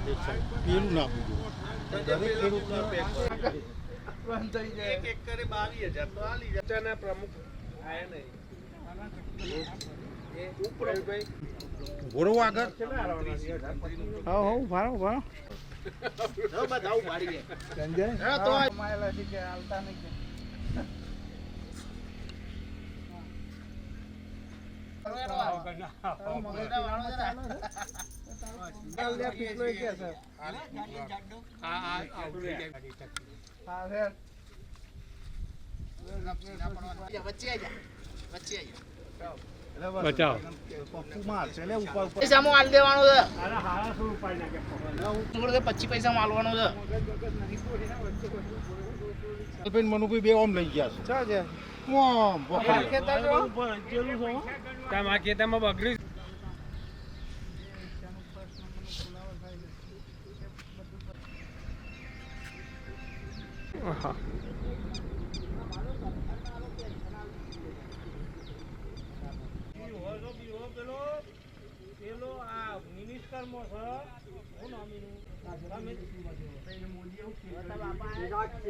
પેલું નાખવું દરેક ખેડૂતને એક એકરે 22,000 તો આલી જતાના પ્રમુખ આયા નહીં ઉપરેલભાઈ ઘોડો આગળ હા ભારો ભારો બધા ઉપાડી સંજય હા તો માયલા છે કે હાલતા નહીં બચાવ પપ્પુ માર છે લે ઉપર ઉપર પૈસા માં આલ દેવાનો છે અરે હારા શું ઉપાય નાખે 25 પૈસા માં આલવાનો છે મનુભાઈ બે ઓમ લઈ ગયા છે ચા છે ઓમ વખત ખેતર જો તમારા ખેતરમાં બગડી હા પેલો આ મિનિસ્ટરમાં છે હું નામ એનું